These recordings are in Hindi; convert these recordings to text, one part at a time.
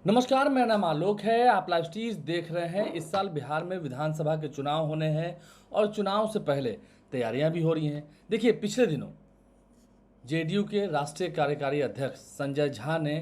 नमस्कार, मेरा नाम आलोक है। आप लाइव स्ट्रीज देख रहे हैं। इस साल बिहार में विधानसभा के चुनाव होने हैं और चुनाव से पहले तैयारियां भी हो रही हैं। देखिए, पिछले दिनों जेडीयू के राष्ट्रीय कार्यकारी अध्यक्ष संजय झा ने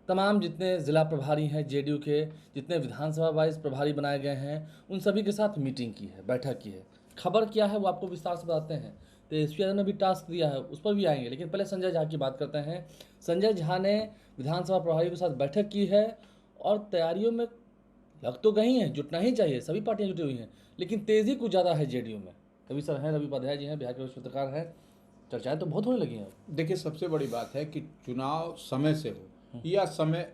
तमाम जितने ज़िला प्रभारी हैं जेडीयू के, जितने विधानसभा वाइज प्रभारी बनाए गए हैं, उन सभी के साथ मीटिंग की है, बैठक की है। खबर क्या है वो आपको विस्तार से बताते हैं। तेजस्वी यादव ने भी टास्क दिया है, उस पर भी आएंगे, लेकिन पहले संजय झा की बात करते हैं। संजय झा ने विधानसभा प्रभारियों के साथ बैठक की है और तैयारियों में लग तो गई हैं, जुटना ही चाहिए, सभी पार्टियां जुटी हुई हैं, लेकिन तेज़ी कुछ ज़्यादा है जेडीयू में। रवि सर हैं, रवि उपाध्याय जी हैं, बिहार के वरिष्ठ पत्रकार हैं। चर्चाएं तो बहुत होने लगी हैं। देखिए, सबसे बड़ी बात है कि चुनाव समय से हो या समय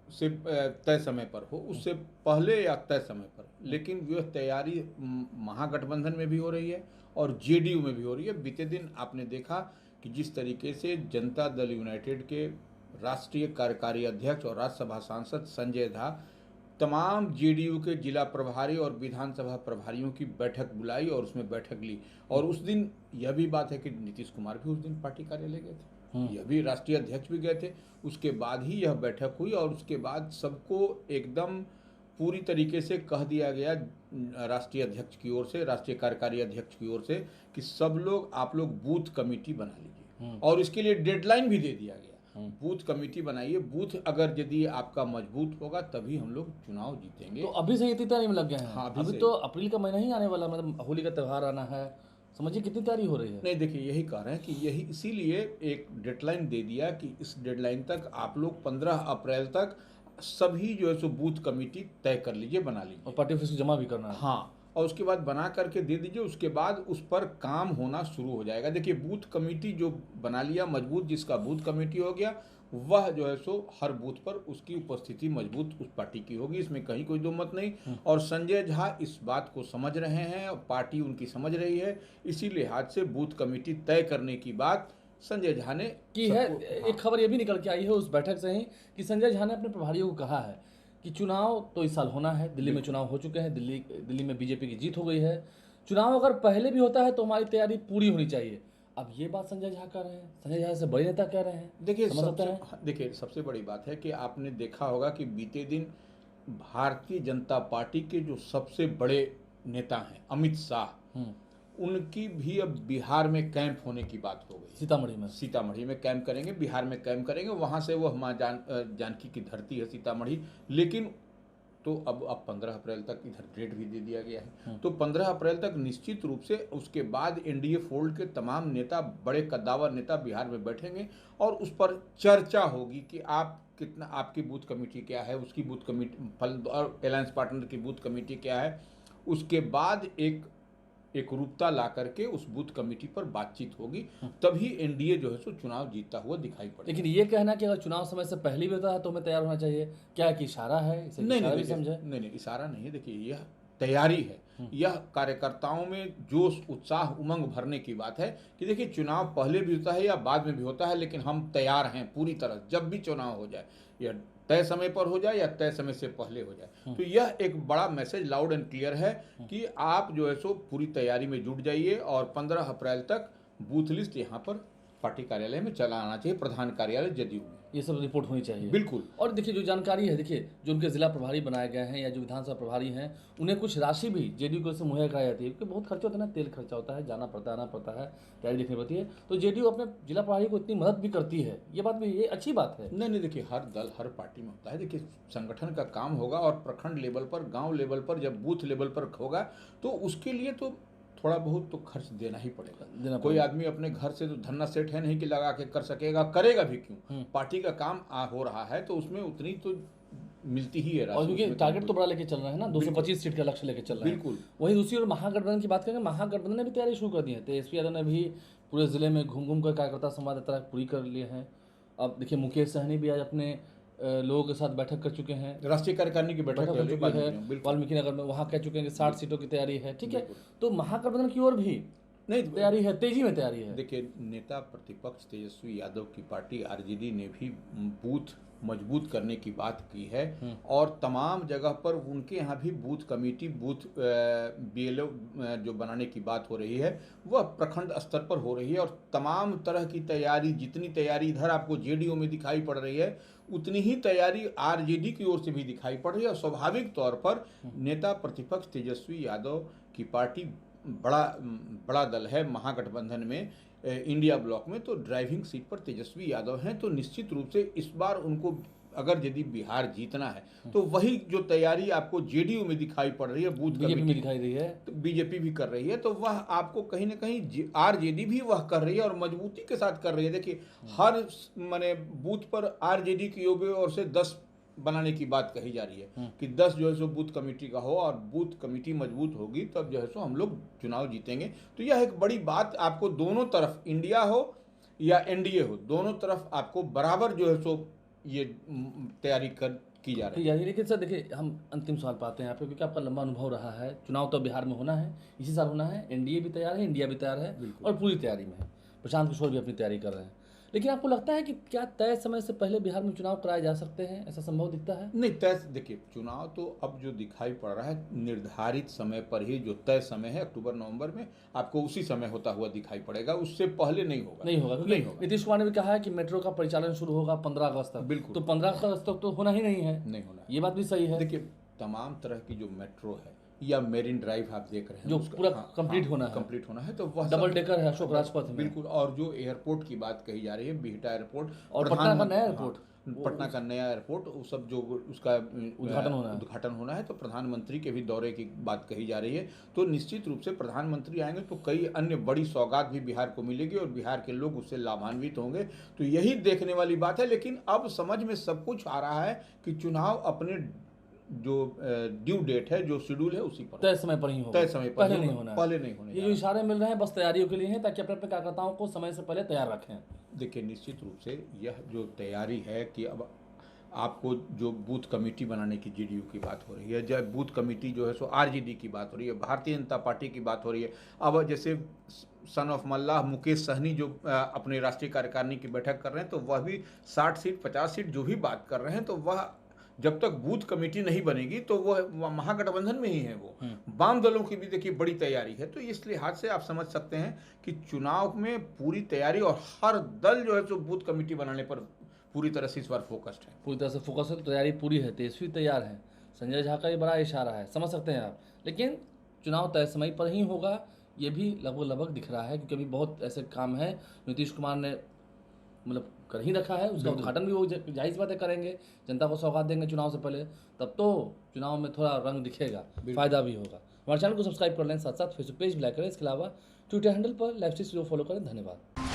से तय समय पर हो, उससे पहले या तय समय पर, लेकिन वह तैयारी महागठबंधन में भी हो रही है और जेडीयू में भी हो रही है। बीते दिन आपने देखा कि जिस तरीके से जनता दल यूनाइटेड के राष्ट्रीय कार्यकारी अध्यक्ष और राज्यसभा सांसद संजय झा तमाम जेडीयू के जिला प्रभारी और विधानसभा प्रभारियों की बैठक बुलाई और उसमें बैठक ली। और उस दिन यह भी बात है कि नीतीश कुमार भी उस दिन पार्टी कार्यालय गए थे, यह भी राष्ट्रीय अध्यक्ष भी गए थे। उसके बाद ही यह बैठक हुई और उसके बाद सबको एकदम पूरी तरीके से कह दिया गया राष्ट्रीय अध्यक्ष की ओर से, राष्ट्रीय कार्यकारी अध्यक्ष की ओर से, कि सब लोग आप लोग बूथ कमेटी बना लीजिए और इसके लिए डेडलाइन भी दे दिया गया। बूथ कमेटी बनाइए, बूथ अगर यदि आपका मजबूत होगा तभी हम लोग चुनाव जीतेंगे। तो अभी से इतनी तैयारी में लग गए हैं। हाँ, अभी तो अप्रैल का महीना ही आने वाला, मतलब होली का त्यौहार आना है। समझिए कितनी तैयारी हो रही है। नहीं, देखिए, यही कह रहे हैं कि यही इसीलिए एक डेडलाइन दे दिया कि इस डेडलाइन तक आप लोग 15 अप्रैल तक सभी जो है सो बूथ कमेटी तय कर लीजिए, बना लीजिए और पार्टी ऑफिस को जमा भी करना है। हाँ, और उसके बाद बना करके दे दीजिए। उसके बाद उस पर काम होना शुरू हो जाएगा। देखिए, बूथ कमेटी जो बना लिया मजबूत, जिसका बूथ कमेटी हो गया, वह जो है सो हर बूथ पर उसकी उपस्थिति मजबूत उस पार्टी की होगी, इसमें कहीं कोई दो मत नहीं। और संजय झा इस बात को समझ रहे हैं और पार्टी उनकी समझ रही है, इसी लिहाज से बूथ कमेटी तय करने की बात संजय झा ने की है। एक खबर ये भी निकल के आई है उस बैठक से ही कि संजय झा ने अपने प्रभारियों को कहा है कि चुनाव तो इस साल होना है। दिल्ली में चुनाव हो चुके हैं, दिल्ली में बीजेपी की जीत हो गई है। चुनाव अगर पहले भी होता है तो हमारी तैयारी पूरी होनी चाहिए। अब ये बात संजय झा कह रहे हैं, संजय झा से बड़े नेता कह रहे हैं। देखिए, सबसे बड़ी बात है कि आपने देखा होगा कि बीते दिन भारतीय जनता पार्टी के जो सबसे बड़े नेता हैं अमित शाह, उनकी भी अब बिहार में कैंप होने की बात हो गई। सीतामढ़ी में कैंप करेंगे, बिहार में कैंप करेंगे। वहाँ से वो माँ जानकी की धरती है सीतामढ़ी। लेकिन तो अब 15 अप्रैल तक इधर डेट भी दे दिया गया है। तो 15 अप्रैल तक निश्चित रूप से उसके बाद एनडीए फोल्ड के तमाम नेता, बड़े कद्दावर नेता बिहार में बैठेंगे और उस पर चर्चा होगी कि आप कितना, आपकी बूथ कमेटी क्या है, उसकी बूथ कमेटी और अलायंस पार्टनर की बूथ कमेटी क्या है। उसके बाद एक रूपता ला करके उस बूथ कमेटी पर बातचीत होगी, तभी एनडीए जो है सो चुनाव जीतता हुआ दिखाई पड़ेगा। लेकिन ये कहना कि अगर चुनाव समय से पहले भी होता है तो हमें तैयार होना चाहिए, क्या कि इशारा है? इसे इशारा भी समझे? नहीं, इशारा नहीं है। देखिए, यह तैयारी है। यह कार्यकर्ताओं में जोश, उत्साह, उमंग भरने की बात है कि देखिए, चुनाव पहले भी होता है या बाद में भी होता है, लेकिन हम तैयार हैं पूरी तरह। जब भी चुनाव हो जाए, यह तय समय पर हो जाए या तय समय से पहले हो जाए, तो यह एक बड़ा मैसेज लाउड एंड क्लियर है कि आप जो है सो पूरी तैयारी में जुट जाइए और 15 अप्रैल तक बूथ लिस्ट यहाँ पर पार्टी कार्यालय में चला आना चाहिए, प्रधान कार्यालय जदयू में। ये सब रिपोर्ट होनी चाहिए, बिल्कुल। और देखिए जो जानकारी है, देखिए जो उनके जिला प्रभारी बनाए गए हैं या जो विधानसभा प्रभारी हैं, उन्हें कुछ राशि भी जेडीयू की ओर से मुहैया कराई जाती है, क्योंकि बहुत खर्चा होता है ना, तेल खर्चा होता है, जाना पड़ता है, आना पड़ता है, तैयारी देखनी पड़ती है। तो जेडीयू अपने जिला प्रभारी को इतनी मदद भी करती है, ये बात भी, ये अच्छी बात है। नहीं, देखिए, हर दल, हर पार्टी में होता है। देखिए, संगठन का काम होगा और प्रखंड लेवल पर, गाँव लेवल पर, जब बूथ लेवल पर होगा तो उसके लिए तो थोड़ा बहुत तो खर्च देना ही पड़ेगा। कोई आदमी अपने घर से तो धन्ना सेठ है नहीं कि लगा के कर सकेगा, करेगा भी क्यों? पार्टी का काम हो रहा है तो उसमें उतनी तो मिलती ही है। और क्योंकि टारगेट तो बड़ा लेके चल रहे हैं ना, 225 सीट का लक्ष्य लेके चल रहे हैं। बिल्कुल। वहीं दूसरी ओर महागठबंधन की बात करेंगे, महागठबंधन ने भी तैयारी शुरू कर दी है। तेजस्वी यादव ने भी पूरे जिले में घूम कर कार्यकर्ता संवाद यात्रा पूरी कर लिए हैं। अब देखिए, मुकेश सहनी भी आज अपने लोगों के साथ बैठक कर चुके हैं, राष्ट्रीय कार्यकारिणी की बैठक हो चुकी है वाल्मीकि नगर में। वहाँ कह चुके हैं कि 60 सीटों की तैयारी है, ठीक है। तो महागठबंधन की ओर भी नहीं, तैयारी है, तेजी में तैयारी है। देखिए, नेता प्रतिपक्ष तेजस्वी यादव की पार्टी आरजेडी ने भी बूथ मजबूत करने की बात की है और तमाम जगह पर उनके यहाँ भी बूथ कमेटी, बूथ बीएलओ जो बनाने की बात हो रही है वह प्रखंड स्तर पर हो रही है और तमाम तरह की तैयारी, जितनी तैयारी इधर आपको जेडीयू में दिखाई पड़ रही है उतनी ही तैयारी आरजेडी की ओर से भी दिखाई पड़ रही है। और स्वाभाविक तौर पर नेता प्रतिपक्ष तेजस्वी यादव की पार्टी बड़ा दल है महागठबंधन में, इंडिया ब्लॉक में, तो ड्राइविंग सीट पर तेजस्वी यादव हैं। तो निश्चित रूप से इस बार उनको अगर यदि बिहार जीतना है तो वही जो तैयारी आपको जेडीयू में दिखाई पड़ रही है, बूथ बीजेपी में दिखाई रही है, तो बीजेपी भी कर रही है, तो वह आपको कहीं ना कहीं आरजेडी भी वह कर रही है और मजबूती के साथ कर रही है। देखिए, हर माने बूथ पर आरजेडी की ओर से 10 बनाने की बात कही जा रही है कि 10 जो है सो बूथ कमेटी का हो और बूथ कमेटी मजबूत होगी तब जो है सो हम लोग चुनाव जीतेंगे। तो यह एक बड़ी बात आपको दोनों तरफ, इंडिया हो या एनडीए हो, दोनों तरफ आपको बराबर जो है सो ये तैयारी की जा रही है। लेकिन सर देखिए, हम अंतिम सवाल पाते हैं यहाँ पे, क्योंकि आपका लंबा अनुभव रहा है, चुनाव तो बिहार में होना है, इसी साल होना है, एनडीए भी तैयार है, इंडिया भी तैयार है और पूरी तैयारी में है, प्रशांत किशोर भी अपनी तैयारी कर रहे हैं। लेकिन आपको लगता है कि क्या तय समय से पहले बिहार में चुनाव कराए जा सकते हैं, ऐसा संभव दिखता है? नहीं, तय, देखिए चुनाव तो अब जो दिखाई पड़ रहा है निर्धारित समय पर ही, जो तय समय है अक्टूबर नवंबर में आपको उसी समय होता हुआ दिखाई पड़ेगा, उससे पहले नहीं होगा। नहीं होगा। नीतीश कुमार ने भी कहा है कि मेट्रो का परिचालन शुरू होगा 15 अगस्त तक। बिल्कुल। तो 15 अगस्त तक तो होना ही नहीं है। नहीं होना, ये बात भी सही है। देखिए, तमाम तरह की जो मेट्रो है या मेरिन ड्राइव आप देख रहे हैं जो पूरा कंप्लीट होना है, तो वह डबल डेकर है अशोक राजपथ में। बिल्कुल। और जो एयरपोर्ट की बात कही जा रही है, बिहटा एयरपोर्ट और पटना का नया एयरपोर्ट, पटना का नया एयरपोर्ट, वो सब जो उसका उद्घाटन होना है, तो प्रधानमंत्री के भी दौरे की बात कही जा रही है। तो निश्चित रूप से प्रधानमंत्री आएंगे तो कई अन्य बड़ी सौगात भी बिहार को मिलेगी और बिहार के लोग उससे लाभान्वित होंगे। तो यही देखने वाली बात है। लेकिन अब समझ में सब कुछ आ रहा है कि चुनाव अपने जो ड्यू डेट है, जो शेड्यूल है, उसी पर तय समय पर ही होगा, तय समय पर, पहले नहीं होना। ये जो इशारे मिल रहे हैं बस तैयारियों के लिए हैं, ताकि अपने कार्यकर्ताओं को समय से पहले तैयार रखें। देखिए, निश्चित रूप से यह जो तैयारी है कि अब आपको जो बूथ कमेटी बनाने की जेडीयू की बात हो रही है, जब बूथ कमेटी जो है सो आरजेडी की बात हो रही है, भारतीय जनता पार्टी की बात हो रही है। अब जैसे सन ऑफ मल्लाह मुकेश सहनी जो अपने राष्ट्रीय कार्यकारिणी की बैठक कर रहे हैं, तो वह भी 60 सीट 50 सीट जो भी बात कर रहे हैं, तो वह जब तक बूथ कमेटी नहीं बनेगी तो वह महागठबंधन में ही है। वो वाम दलों की भी देखिए बड़ी तैयारी है। तो इस लिहाज से आप समझ सकते हैं कि चुनाव में पूरी तैयारी और हर दल जो है जो बूथ कमेटी बनाने पर पूरी तरह से इस बार फोकस्ड है। पूरी तरह से फोकस है, तो तैयारी पूरी है, तेजस्वी तैयार है, संजय झा का ये बड़ा इशारा है, समझ सकते हैं आप। लेकिन चुनाव तय समय पर ही होगा, ये भी लगभग दिख रहा है, क्योंकि अभी बहुत ऐसे काम हैं नीतीश कुमार ने मतलब कर ही रखा है, उसका उद्घाटन भी वो जाहिर बातें करेंगे, जनता को सौगात देंगे चुनाव से पहले, तब तो चुनाव में थोड़ा रंग दिखेगा, फायदा भी होगा। हमारे चैनल को सब्सक्राइब कर लें, साथ साथ फेसबुक पेज भी लाइक करें, इसके अलावा ट्विटर हैंडल पर लाइव स्ट्रीम फॉलो करें। धन्यवाद।